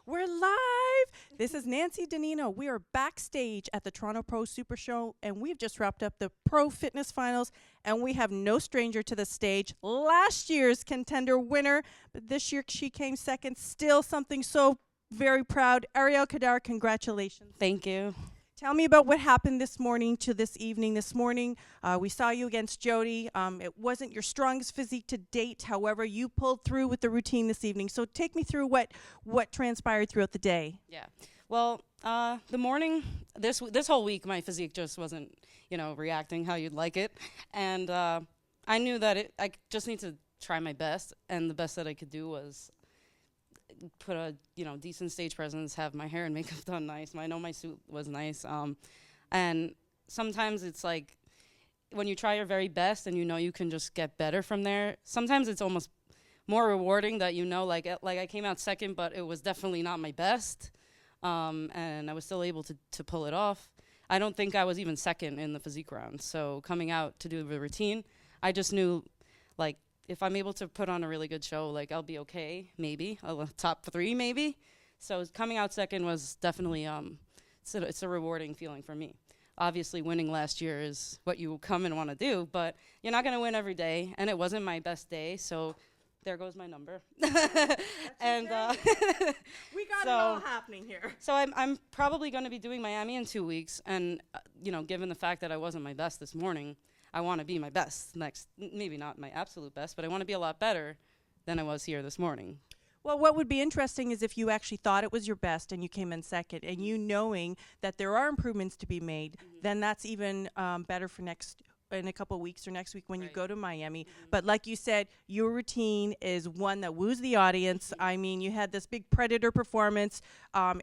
We're live. This is Nancy Nino. We are backstage at the Toronto Pro Super Show, and we've just wrapped up the Pro Fitness Finals, and we have no stranger to the stage. Last year's contender winner, but this year she came second. Still something so very proud. Ariel Khadr, congratulations. Thank you. Tell me about what happened this morning to this evening. This morning, we saw you against Jody. It wasn't your strongest physique to date. However, you pulled through with the routine this evening. So take me through what transpired throughout the day. Yeah. Well, the morning, this whole week, my physique just wasn't, reacting how you'd like it. And I knew that I just need to try my best. And the best that I could do was put a decent stage presence, have my hair and makeup done nice. I know my suit was nice, and sometimes it's like when you try your very best and you can just get better from there. Sometimes it's almost more rewarding that like I came out second, but it was definitely not my best, and I was still able to pull it off. I don't think I was even second in the physique round. So coming out to do the routine, I just knew if I'm able to put on a really good show, I'll be okay, maybe. Top 3, maybe. So coming out second was definitely, it's a rewarding feeling for me. Obviously, winning last year is what you come and want to do, but you're not going to win every day, and it wasn't my best day, so there goes my number. And we got it all happening here. So I'm probably going to be doing Miami in 2 weeks, and, given the fact that I wasn't my best this morning, I want to be my best next, maybe not my absolute best, but I want to be a lot better than I was here this morning. Well, what would be interesting is if you actually thought it was your best and you came in second, and you knowing that there are improvements to be made, then that's even better for in a couple of weeks or next week when you go to Miami. But like you said, your routine is one that woos the audience. I mean, you had this big Predator performance.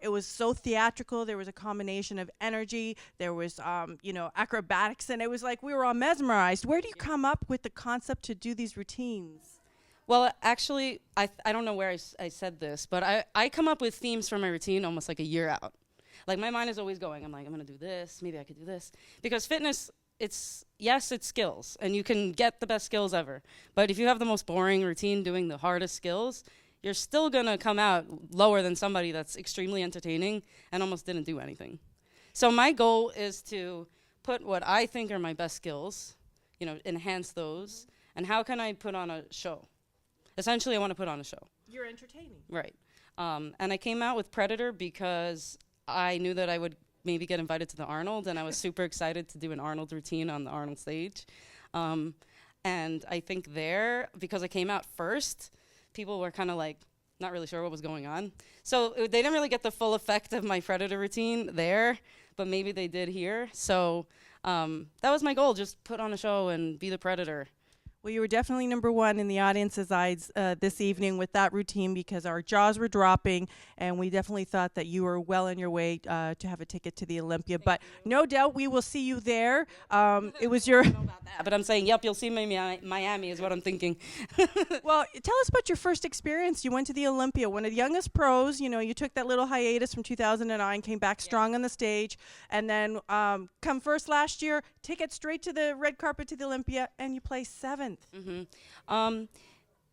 It was so theatrical. There was a combination of energy. There was, acrobatics, and it was like we were all mesmerized. Where do you come up with the concept to do these routines? Well, actually, I don't know where I said this, but I come up with themes for my routine almost like a year out. My mind is always going. I'm like, I'm going to do this. Maybe I could do this. Because fitness, it's skills, and you can get the best skills ever. But if you have the most boring routine doing the hardest skills, you're still going to come out lower than somebody that's extremely entertaining and almost didn't do anything. So my goal is to put what I think are my best skills, enhance those, and how can I put on a show? Essentially, I want to put on a show. You're entertaining. Right. And I came out with Predator because I knew that I would maybe get invited to the Arnold, and I was super excited to do an Arnold routine on the Arnold stage. And I think because I came out first, people were kind of not really sure what was going on. So they didn't really get the full effect of my Predator routine there, but maybe they did here. So that was my goal, just put on a show and be the Predator. Well, you were definitely number one in the audience's eyes this evening with that routine, because our jaws were dropping, and we definitely thought that you were well on your way to have a ticket to the Olympia. But no doubt we will see you there. It was your... But I'm saying, yep, you'll see me in Miami is what I'm thinking. Well, tell us about your first experience. You went to the Olympia, one of the youngest pros. You took that little hiatus from 2009, came back strong on the stage, and then come first last year, ticket straight to the red carpet to the Olympia, and you placed 7th.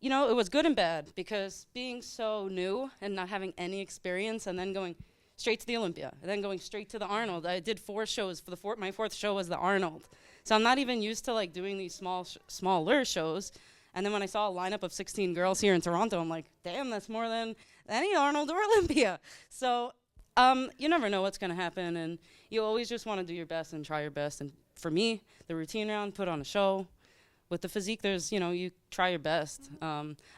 It was good and bad, because being so new and not having any experience, and then going straight to the Olympia, and then going straight to the Arnold. I did 4 shows. My 4th show was the Arnold. So I'm not even used to doing these smaller shows. And then when I saw a lineup of 16 girls here in Toronto, I'm like, damn, that's more than any Arnold or Olympia. So you never know what's going to happen, and you always just want to do your best and try your best. And for me, the routine round, put on a show. With the physique, there's, you try your best.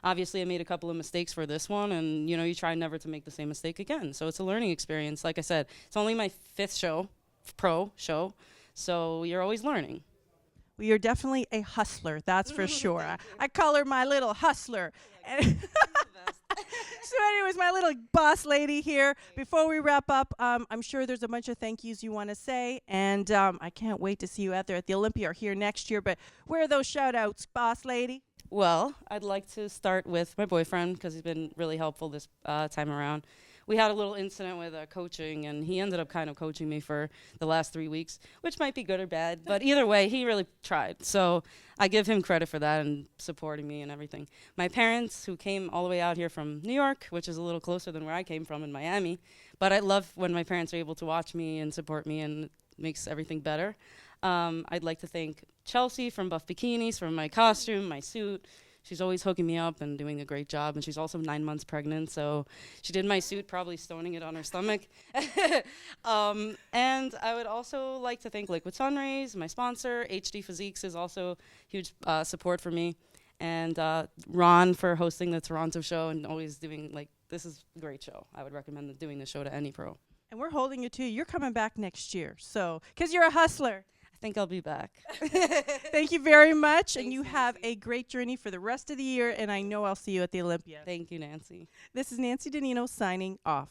Obviously, I made a couple of mistakes for this one, and, you try never to make the same mistake again. So it's a learning experience. Like I said, it's only my 5th pro show, so you're always learning. Well, you're definitely a hustler, that's for sure. I call her my little hustler. So anyways, my little boss lady here. Before we wrap up, I'm sure there's a bunch of thank yous you want to say, and I can't wait to see you out there at the Olympia or here next year. But where are those shout-outs, boss lady? Well, I'd like to start with my boyfriend, because he's been really helpful this time around. we had a little incident with coaching, and he ended up kind of coaching me for the last 3 weeks, which might be good or bad, but either way, he really tried. So I give him credit for that and supporting me and everything. My parents, who came all the way out here from New York, which is a little closer than where I came from in Miami, but I love when my parents are able to watch me and support me, and it makes everything better. I'd like to thank Chelsea from Buff Bikinis for my costume, my suit. She's always hooking me up and doing a great job, and she's also 9 months pregnant, so she did my suit, probably stoning it on her stomach. And I would also like to thank Liquid Sunrays, my sponsor. HD Physiques is also huge support for me. And Ron for hosting the Toronto show and always doing, like, this is a great show. I would recommend doing the show to any pro. And we're holding you too. You're coming back next year, so because you're a hustler. I think I'll be back. Thank you very much, and Thanks, you have a great journey for the rest of the year, and I know I'll see you at the Olympia. Thank you, Nancy. This is Nancy Nino signing off.